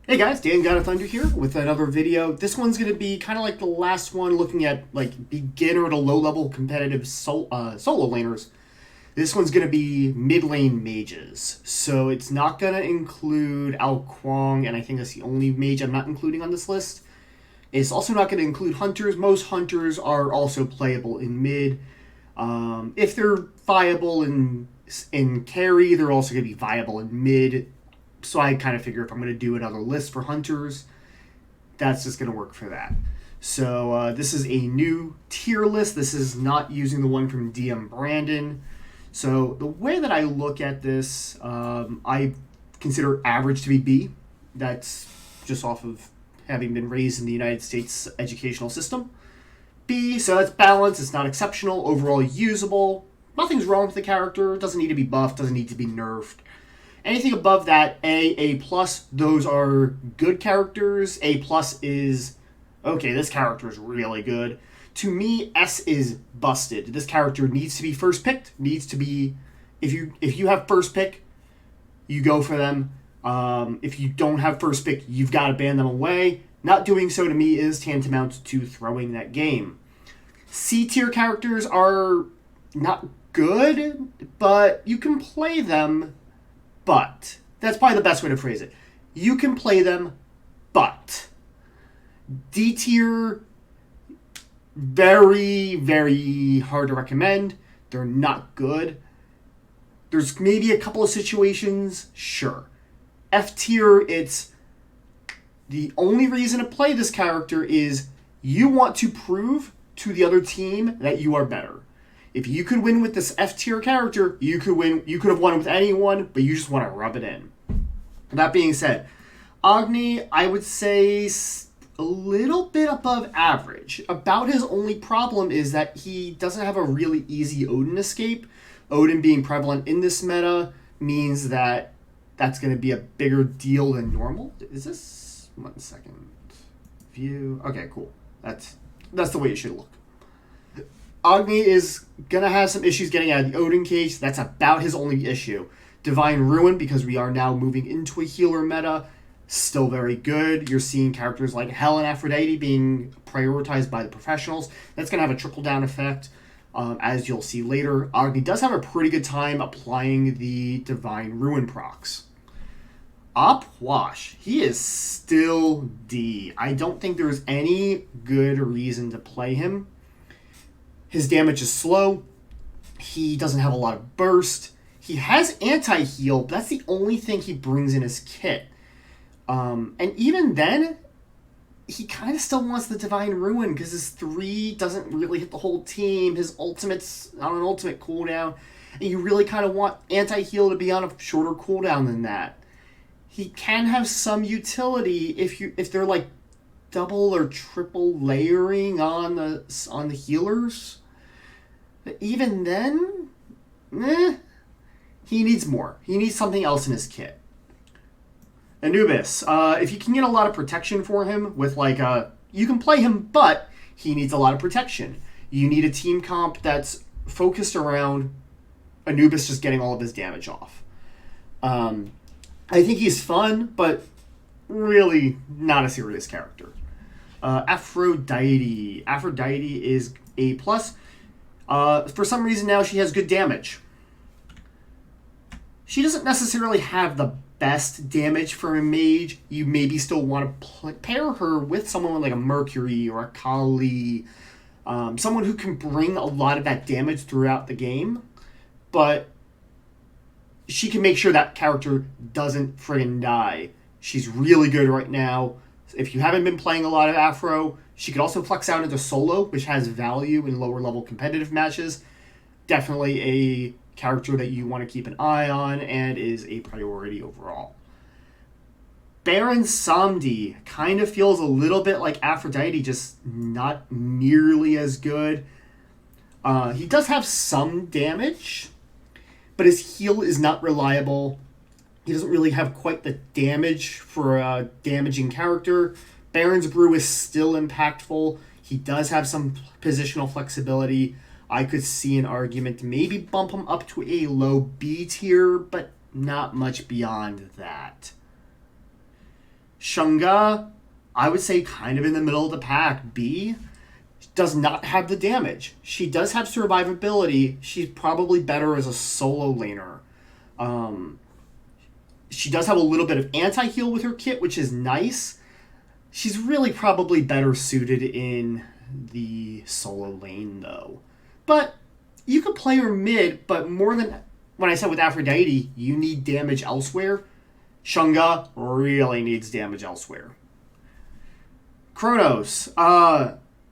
Hey guys, Dan God of Thunder here with another video. This one's going to be kind of like the last one, looking at like beginner to low level competitive solo laners. This one's going to be mid lane mages. So it's not going to include Ao Kuang, and I think that's the only mage I'm not including on this list. It's also not going to include hunters. Most hunters are also playable in mid. If they're viable in carry, they're also going to be viable in mid. So I kind of figure if I'm going to do another list for hunters, that's just going to work for that. So this is a new tier list. This is not using the one from DM Brandon. So the way that I look at this, I consider average to be B. That's just off of having been raised in the United States educational system. B, so that's balanced. It's not exceptional. Overall usable. Nothing's wrong with the character. Doesn't need to be buffed. Doesn't need to be nerfed. Anything above that, A plus, those are good characters. A plus is, okay, this character is really good. To me, S is busted. This character needs to be first picked. Needs to be, if you have first pick, you go for them. If you don't have first pick, you've got to ban them away. Not doing so to me is tantamount to throwing that game. C tier characters are not good, but you can play them. But that's probably the best way to phrase it. You can play them, but D tier, very, very hard to recommend. They're not good. There's maybe a couple of situations, sure. F tier, it's the only reason to play this character is you want to prove to the other team that you are better. If you could win with this F tier character, you could win. You could have won with anyone, but you just want to rub it in. That being said, Ogni, I would say a little bit above average. About his only problem is that he doesn't have a really easy Odin escape. Odin being prevalent in this meta means that that's going to be a bigger deal than normal. Is this 1 second view? Okay, cool. That's the way it should look. Ogni is going to have some issues getting out of the Odin cage. That's about his only issue. Divine Ruin, because we are now moving into a healer meta, still very good. You're seeing characters like Hela and Aphrodite being prioritized by the professionals. That's going to have a trickle-down effect, as you'll see later. Ogni does have a pretty good time applying the Divine Ruin procs. Opwash, he is still D. I don't think there's any good reason to play him. His damage is slow. He doesn't have a lot of burst. He has anti-heal, but that's the only thing he brings in his kit. And even then, he kind of still wants the Divine Ruin because his 3 doesn't really hit the whole team. His ultimate's on an ultimate cooldown. And you really kind of want anti-heal to be on a shorter cooldown than that. He can have some utility if they're like double or triple layering on the healers. But even then, he needs more. He needs something else in his kit. Anubis, if you can get a lot of protection for him with you can play him, but he needs a lot of protection. You need a team comp that's focused around Anubis just getting all of his damage off. I think he's fun, but really not a serious character. Aphrodite is A+. For some reason now she has good damage. She doesn't necessarily have the best damage for a mage. You maybe still want to pair her with someone like a Mercury or a Kali. Someone who can bring a lot of that damage throughout the game. But she can make sure that character doesn't friggin' die. She's really good right now. If you haven't been playing a lot of Afro, she could also flex out into solo, which has value in lower level competitive matches. Definitely a character that you want to keep an eye on and is a priority overall. Baron Samedi kind of feels a little bit like Aphrodite, just not nearly as good. He does have some damage, but his heal is not reliable. He doesn't really have quite the damage for a damaging character. Baron's Brew is still impactful. He does have some positional flexibility. I could see an argument to maybe bump him up to a low B tier, but not much beyond that. Shunga, I would say kind of in the middle of the pack. B, does not have the damage. She does have survivability. She's probably better as a solo laner. She does have a little bit of anti-heal with her kit, which is nice. She's really probably better suited in the solo lane, though. But you could play her mid, but more than when I said with Aphrodite, you need damage elsewhere. Shunga really needs damage elsewhere. Chronos.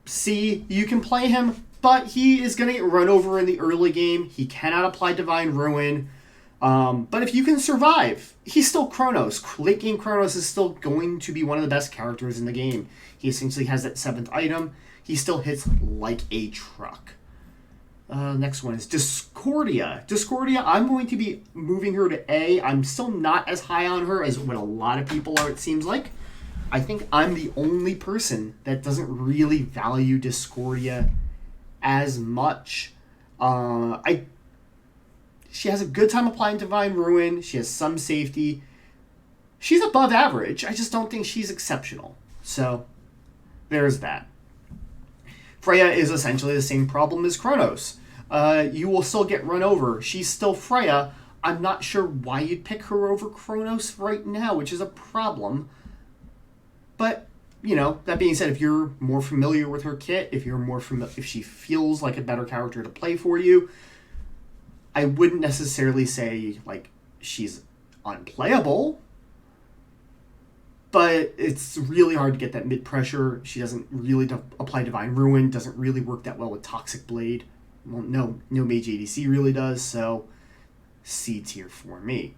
C, you can play him, but he is going to get run over in the early game. He cannot apply Divine Ruin. But if you can survive, he's still Chronos. Late game Chronos is still going to be one of the best characters in the game. He essentially has that 7th item. He still hits like a truck. Next one is Discordia. Discordia, I'm going to be moving her to A. I'm still not as high on her as what a lot of people are, it seems like. I think I'm the only person that doesn't really value Discordia as much. She has a good time applying Divine Ruin. She has some safety. She's above average. I just don't think she's exceptional. So, there's that. Freya is essentially the same problem as Chronos. You will still get run over. She's still Freya. I'm not sure why you'd pick her over Chronos right now, which is a problem. But, you know, that being said, if you're more familiar with her kit, if she feels like a better character to play for you, I wouldn't necessarily say, like, she's unplayable, but it's really hard to get that mid-pressure. She doesn't really apply Divine Ruin, doesn't really work that well with Toxic Blade. Well, no Mage ADC really does, so C tier for me.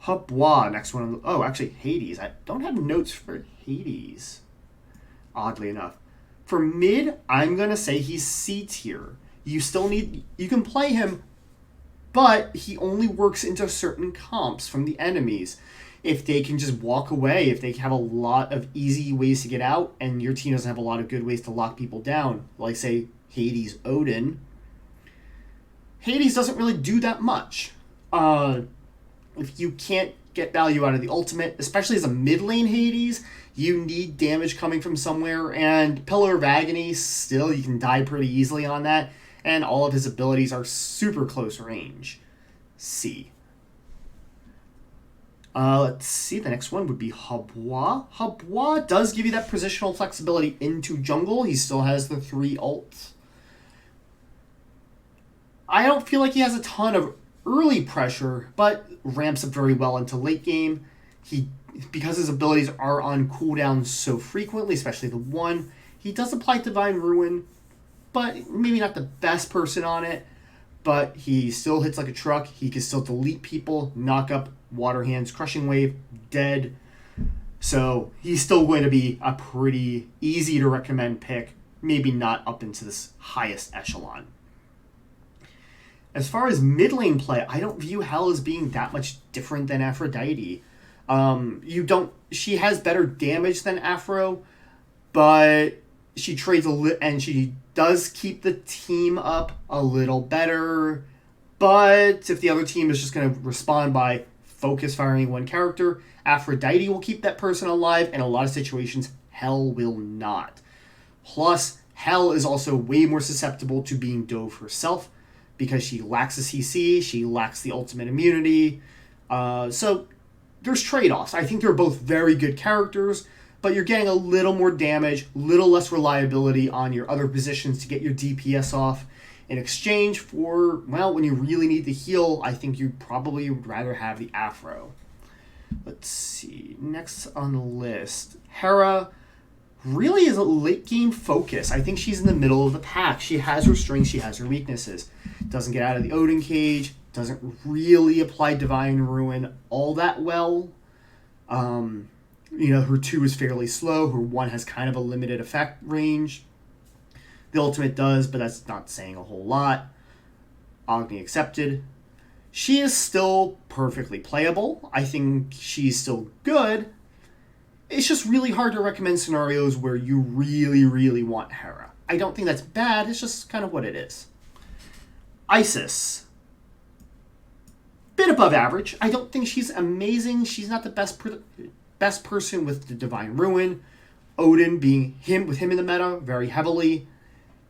Hawa, next one. Oh, actually, Hades. I don't have notes for Hades, oddly enough. For mid, I'm going to say he's C tier. You can play him, but he only works into certain comps from the enemies. If they can just walk away, if they have a lot of easy ways to get out, and your team doesn't have a lot of good ways to lock people down, like, say, Hades Odin, Hades doesn't really do that much. If you can't get value out of the ultimate, especially as a mid lane Hades, you need damage coming from somewhere, and Pillar of Agony, still, you can die pretty easily on that, and all of his abilities are super close range. C. Let's see, the next one would be Hawa. Hawa does give you that positional flexibility into jungle. He still has the 3 ults. I don't feel like he has a ton of early pressure, but ramps up very well into late game. Because his abilities are on cooldown so frequently, especially the 1, he does apply Divine Ruin, but maybe not the best person on it. But he still hits like a truck. He can still delete people, knock up Water Hands, Crushing Wave, dead. So he's still going to be a pretty easy to recommend pick, maybe not up into this highest echelon. As far as mid lane play, I don't view Hel as being that much different than Aphrodite. She has better damage than Aphro, but she trades and she does keep the team up a little better. But if the other team is just going to respond by focus firing one character, Aphrodite will keep that person alive. In a lot of situations, Hel will not. Plus, Hel is also way more susceptible to being dove herself because she lacks the CC, she lacks the ultimate immunity. So there's trade-offs. I think they're both very good characters, but you're getting a little more damage, little less reliability on your other positions to get your DPS off. In exchange for, well, when you really need the heal, I think you probably would rather have the Aphro. Let's see. Next on the list, Hera really is a late game focus. I think she's in the middle of the pack. She has her strengths, she has her weaknesses. Doesn't get out of the Odin cage, doesn't really apply Divine Ruin all that well. Her 2 is fairly slow. Her 1 has kind of a limited effect range. The ultimate does, but that's not saying a whole lot. Ogni accepted. She is still perfectly playable. I think she's still good. It's just really hard to recommend scenarios where you really, really want Hera. I don't think that's bad. It's just kind of what it is. Isis. Bit above average. I don't think she's amazing. She's not the best best person with the Divine Ruin. Odin being with him in the meta very heavily.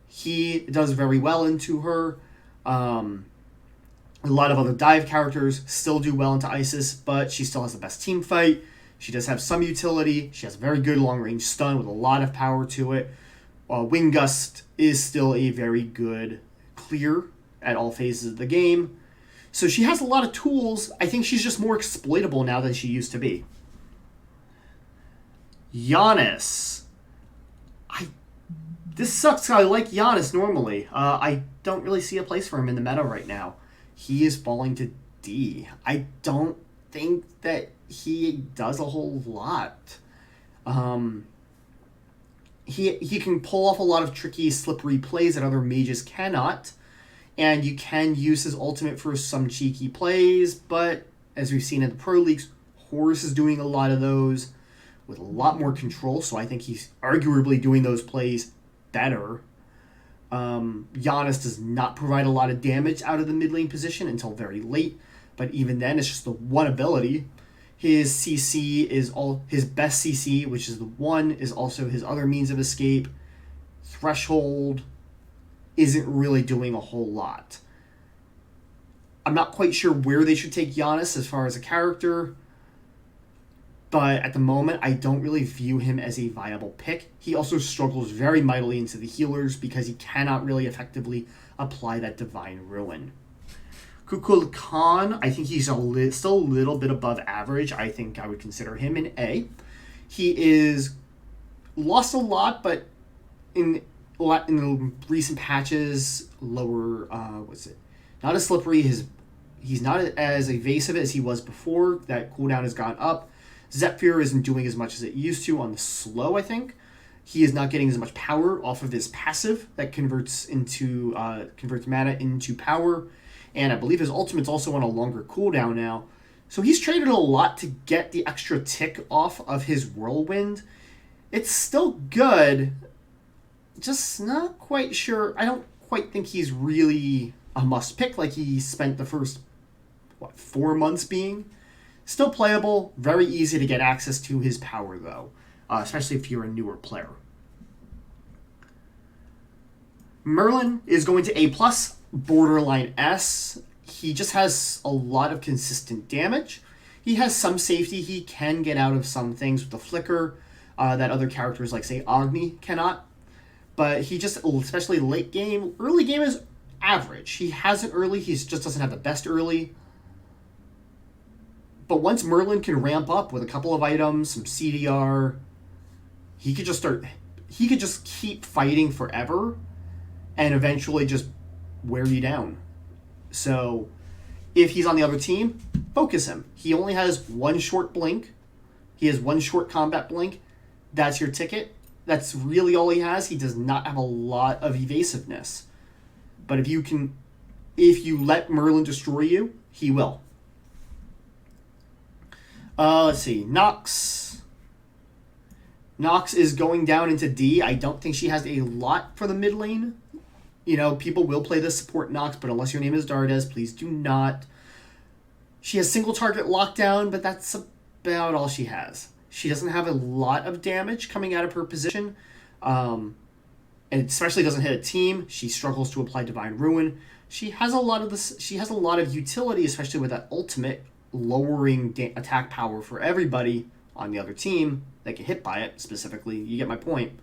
He does very well into her. A lot of other dive characters still do well into Isis, but she still has the best team fight. She does have some utility. She has a very good long-range stun with a lot of power to it. Wind Gust is still a very good clear at all phases of the game. So she has a lot of tools. I think she's just more exploitable now than she used to be. Yanis. This sucks. I like Yanis normally. I don't really see a place for him in the meta right now. He is falling to D. I don't think that he does a whole lot. He can pull off a lot of tricky, slippery plays that other mages cannot. And you can use his ultimate for some cheeky plays, but as we've seen in the Pro Leagues, Horus is doing a lot of those with a lot more control, so I think he's arguably doing those plays better. Yanis does not provide a lot of damage out of the mid lane position until very late, but even then it's just the one ability. His CC is his best CC, which is the one, is also his other means of escape. Threshold isn't really doing a whole lot. I'm not quite sure where they should take Yanis as far as a character, but at the moment, I don't really view him as a viable pick. He also struggles very mightily into the healers because he cannot really effectively apply that Divine Ruin. Kukulcan, I think he's still a little bit above average. I think I would consider him an A. He is lost a lot, but in the recent patches, lower, not as slippery. He's not as evasive as he was before. That cooldown has gone up. Zephyr isn't doing as much as it used to on the slow, I think. He is not getting as much power off of his passive that converts mana into power. And I believe his ultimate's also on a longer cooldown now. So he's traded a lot to get the extra tick off of his whirlwind. It's still good, just not quite sure. I don't quite think he's really a must pick like he spent the first 4 months being. Still playable, very easy to get access to his power though, especially if you're a newer player. Merlin is going to A+, borderline S. He just has a lot of consistent damage. He has some safety. He can get out of some things with the flicker that other characters like, say, Ogni cannot. But he just, especially late game, early game is average. He has it early. He just doesn't have the best early. But once Merlin can ramp up with a couple of items, some CDR, he could just keep fighting forever and eventually just wear you down. So if he's on the other team, focus him. He only has one short blink. He has one short combat blink. That's your ticket. That's really all he has. He does not have a lot of evasiveness. But if you let Merlin destroy you, he will. Let's see. Nox. Nox is going down into D. I don't think she has a lot for the mid lane. You know, people will play the support Nox, but unless your name is Dardes, please do not. She has single target lockdown, but that's about all she has. She doesn't have a lot of damage coming out of her position, and especially doesn't hit a team. She struggles to apply Divine Ruin. She has a lot of this. She has a lot of utility, especially with that ultimate, lowering attack power for everybody on the other team that get hit by it specifically. You get my point.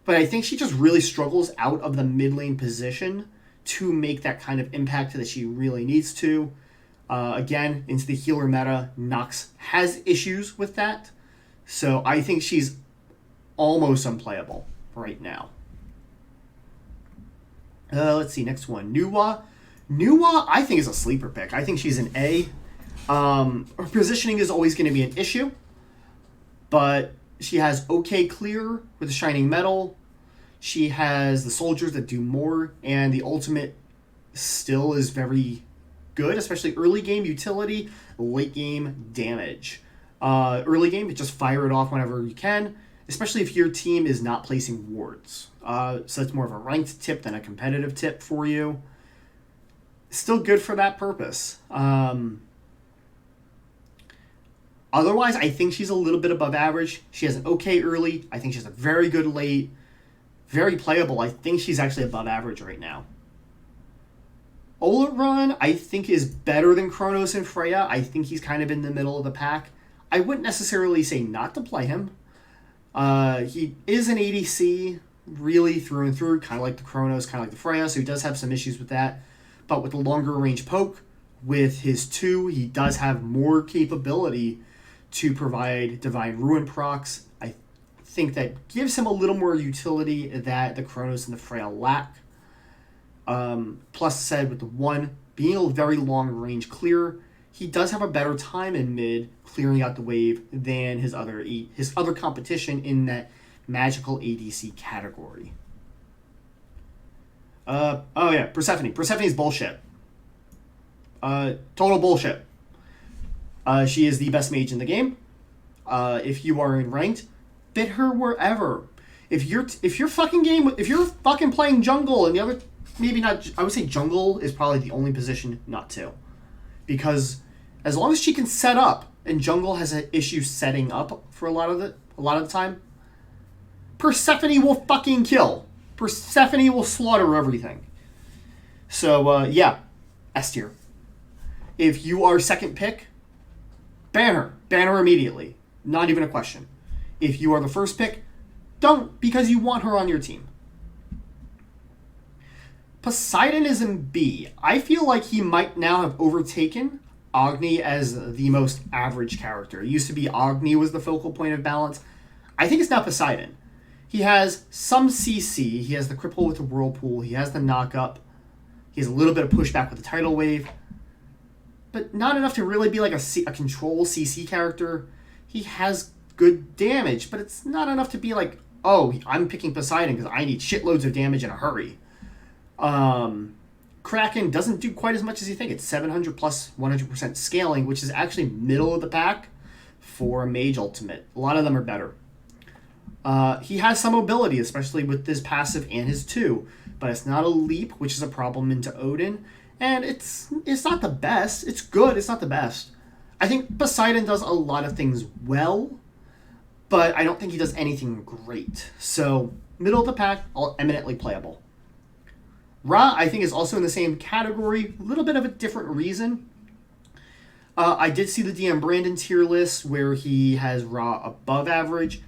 But I think she just really struggles out of the mid lane position to make that kind of impact that she really needs to. Again, into the healer meta, Nox has issues with that. So I think she's almost unplayable right now. Let's see, next one. Nuwa. Nuwa, I think, is a sleeper pick. I think she's an A. Her positioning is always going to be an issue, but she has okay clear with the Shining Metal. She has the soldiers that do more, and the ultimate still is very good, especially early game utility, late game damage. Early game, just fire it off whenever you can, especially if your team is not placing wards. So that's more of a ranked tip than a competitive tip for you. Still good for that purpose. Otherwise, I think she's a little bit above average. She has an okay early. I think she's a very good late. Very playable. I think she's actually above average right now. Oleron, I think, is better than Chronos and Freya. I think he's kind of in the middle of the pack. I wouldn't necessarily say not to play him. He is an ADC, really through and through, kind of like the Chronos, kind of like the Freya, so he does have some issues with that. But with the longer range poke, with his 2, he does have more capability to provide Divine Ruin procs. I think that gives him a little more utility that the Chronos and the Freya lack. Plus said with the 1 being a very long range clear, he does have a better time in mid clearing out the wave than his other competition in that magical ADC category. Persephone. Persephone's bullshit. Total bullshit. She is the best mage in the game. If you are in ranked, bid her wherever. If you're fucking playing jungle and the other, maybe not. I would say jungle is probably the only position not to, because as long as she can set up, and jungle has an issue setting up for a lot of the time, Persephone will fucking kill. Persephone will slaughter everything. So S tier. If you are second pick, ban her immediately. Not even a question. If you are the first pick, don't, because you want her on your team. Poseidon is in B. I feel like he might now have overtaken Ogni as the most average character. It used to be Ogni was the focal point of balance. I think it's now Poseidon. He has some CC. He has the cripple with the whirlpool. He has the knock-up. He has a little bit of pushback with the tidal wave. But not enough to really be like a control CC character. He has good damage, but it's not enough to be like, oh, I'm picking Poseidon because I need shitloads of damage in a hurry. Kraken doesn't do quite as much as you think. It's 700 plus 100% scaling, which is actually middle of the pack for a mage ultimate. A lot of them are better. He has some mobility, especially with his passive and his 2, but it's not a leap, which is a problem into Odin. And it's not the best. It's good. It's not the best. I think Poseidon does a lot of things well, but I don't think he does anything great. So middle of the pack, all eminently playable. Ra, I think, is also in the same category. A little bit of a different reason. I did see the DM Brandon tier list where he has Ra above average.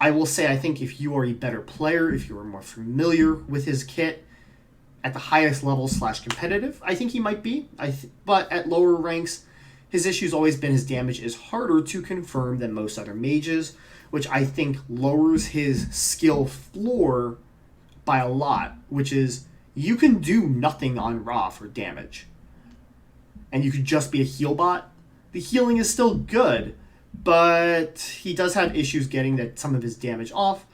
I will say, I think if you are a better player, if you are more familiar with his kit at the highest level / competitive, I think he might be. But at lower ranks, his issue's always been his damage is harder to confirm than most other mages, which I think lowers his skill floor by a lot, which is you can do nothing on Ra for damage. And you could just be a heal bot. The healing is still good, but he does have issues getting some of his damage off,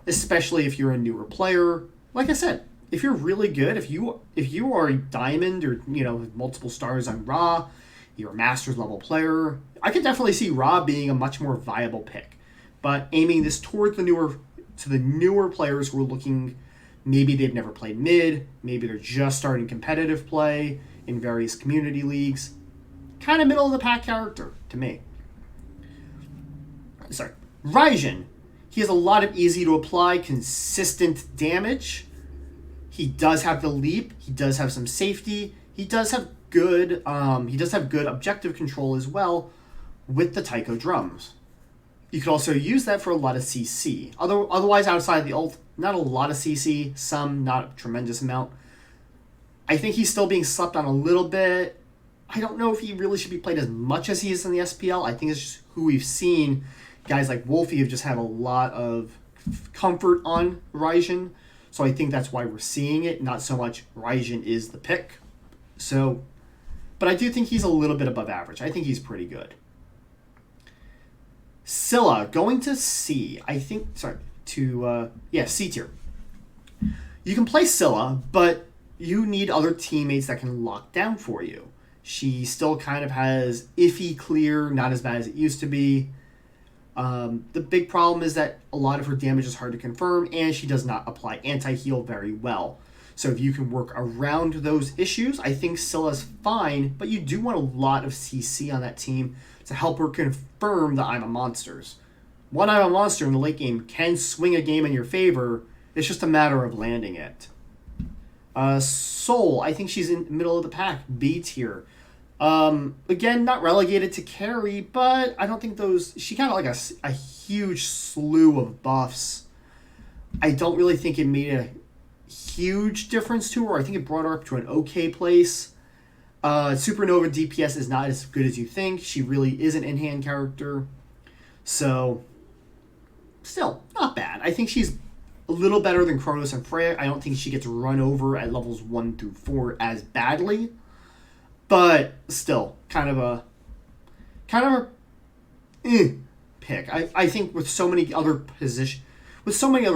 especially if you're a newer player. Like I said, if you're really good, if you are a diamond or with multiple stars on Ra, you're a master's level player, I could definitely see Ra being a much more viable pick. But aiming this towards the newer players who are looking, maybe they've never played mid, maybe they're just starting competitive play in various community leagues. Kind of middle of the pack character to me. Sorry. Raijin. He has a lot of easy to apply, consistent damage. He does have the leap. He does have some safety. He does have good objective control as well with the taiko drums. You could also use that for a lot of CC. Otherwise, outside of the ult, not a lot of CC, some, not a tremendous amount. I think he's still being slept on a little bit. I don't know if he really should be played as much as he is in the SPL. I think it's just who we've seen. Guys like Wolfie have just had a lot of comfort on Raijin. So I think that's why we're seeing it, not so much Raijin is the pick. So, but I do think he's a little bit above average. I think he's pretty good. Sylla, going to C. C tier. You can play Sylla, but you need other teammates that can lock down for you. She still kind of has iffy clear, not as bad as it used to be. The big problem is that a lot of her damage is hard to confirm, and she does not apply anti-heal very well. So if you can work around those issues, I think Sylla's fine, but you do want a lot of CC on that team to help her confirm the I'm a Monsters. One I'm a Monster in the late game can swing a game in your favor. It's just a matter of landing it. Soul, I think she's in the middle of the pack, B tier. Again, not relegated to carry, but I don't think she got like a huge slew of buffs. I don't really think it made a huge difference to her. I think it brought her up to an okay place. Supernova DPS is not as good as you think. She really is an in-hand character. So, still, not bad. I think she's a little better than Chronos and Freya. I don't think she gets run over at levels 1 through 4 as badly. But, still, kind of a pick. I think with so many other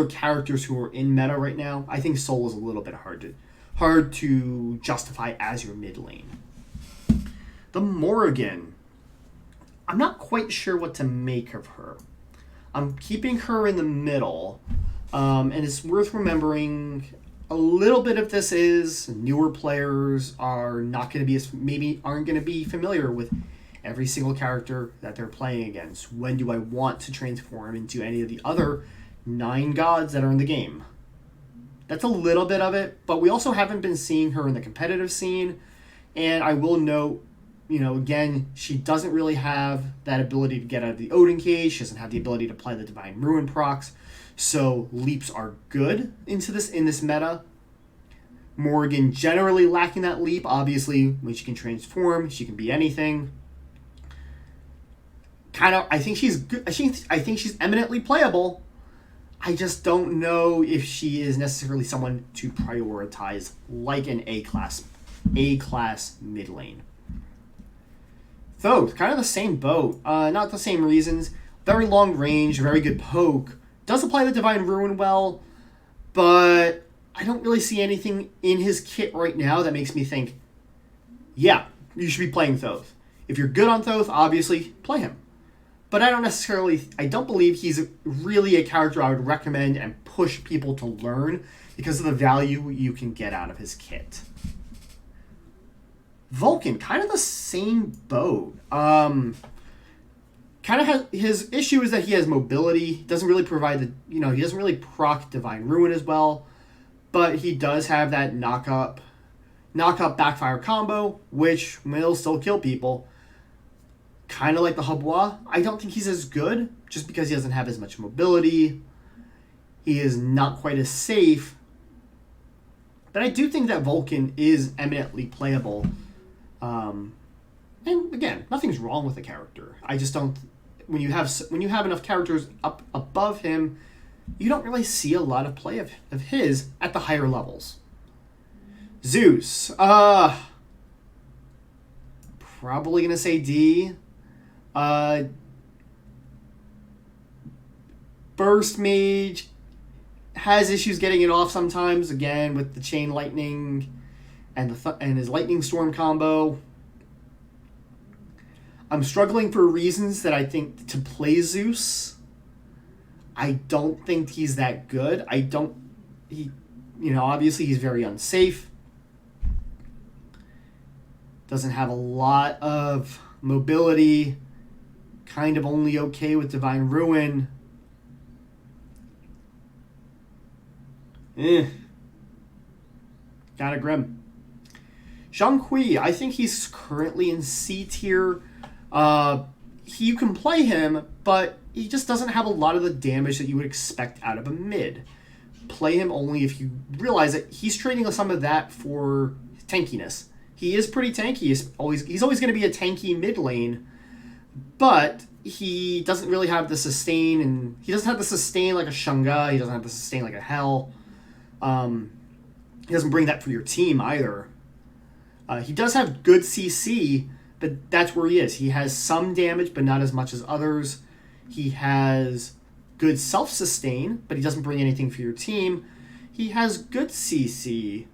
characters who are in meta right now, I think Soul is a little bit hard to justify as your mid lane. The Morrigan. I'm not quite sure what to make of her. I'm keeping her in the middle, and it's worth remembering a little bit of this is newer players are not going to be aren't going to be familiar with every single character that they're playing against. When do I want to transform into any of the other 9 gods that are in the game? That's a little bit of it, but we also haven't been seeing her in the competitive scene. And I will note, again, she doesn't really have that ability to get out of the Odin cage. She doesn't have the ability to apply the Divine Ruin procs. So leaps are good in this meta. Morrigan generally lacking that leap. Obviously, when she can transform, she can be anything. I think she's good. I think she's eminently playable. I just don't know if she is necessarily someone to prioritize like an A-class mid lane. Thoth, kind of the same boat. Not the same reasons. Very long range, very good poke. Does apply the Divine Ruin well, but I don't really see anything in his kit right now that makes me think, yeah, you should be playing Thoth. If you're good on Thoth, obviously, play him. But I don't believe he's really a character I would recommend and push people to learn because of the value you can get out of his kit. Vulcan, kind of the same boat. His issue is that he has mobility. Doesn't really provide he doesn't really proc Divine Ruin as well, but he does have that knock up backfire combo, which will still kill people. Kind of like the Hawa. I don't think he's as good just because he doesn't have as much mobility. He is not quite as safe. But I do think that Vulcan is eminently playable. And again, nothing's wrong with the character. I just don't. When you have enough characters up above him, you don't really see a lot of play of his at the higher levels. Zeus. Probably gonna say D. Burst Mage has issues getting it off sometimes, again, with the Chain Lightning and his Lightning Storm combo. I'm struggling for reasons that I think to play Zeus. I don't think he's that good. Obviously he's very unsafe. Doesn't have a lot of mobility. Kind of only okay with Divine Ruin. Kind of grim. Zhang, I think he's currently in C tier. You can play him, but he just doesn't have a lot of the damage that you would expect out of a mid. Play him only if you realize that he's trading some of that for tankiness. He is pretty tanky. He's always going to be a tanky mid lane, but he doesn't really have the sustain, and he doesn't have the sustain like a Shunga. He doesn't have the sustain like a Hell. He doesn't bring that for your team either. He does have good CC, but that's where he is. He has some damage, but not as much as others. He has good self-sustain, but he doesn't bring anything for your team. He has good CC,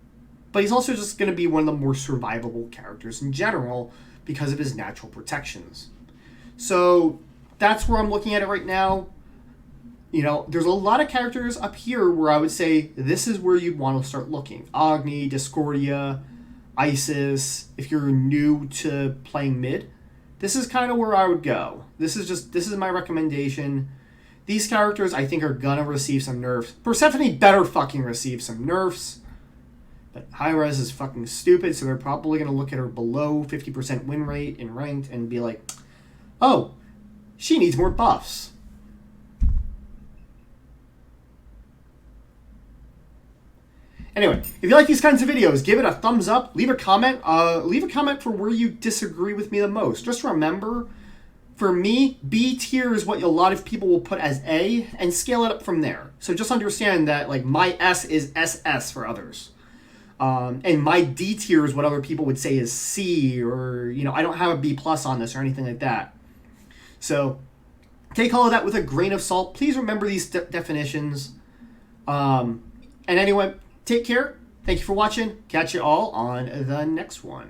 but he's also just going to be one of the more survivable characters in general because of his natural protections. So that's where I'm looking at it right now. You know, there's a lot of characters up here where I would say this is where you'd want to start looking. Ogni, Discordia, Isis. If you're new to playing mid, this is kind of where I would go. This is my recommendation. These characters I think are gonna receive some nerfs. Persephone better fucking receive some nerfs. But High-Res is fucking stupid, so they're probably gonna look at her below 50% win rate in ranked and be like, oh, she needs more buffs. Anyway, if you like these kinds of videos, give it a thumbs up, leave a comment. Leave a comment for where you disagree with me the most. Just remember, for me, B tier is what a lot of people will put as A, and scale it up from there. So just understand that like my S is SS for others. And my D tier is what other people would say is C, or, you know, I don't have a B plus on this or anything like that. So take all of that with a grain of salt. Please remember these definitions. And anyway, take care. Thank you for watching. Catch you all on the next one.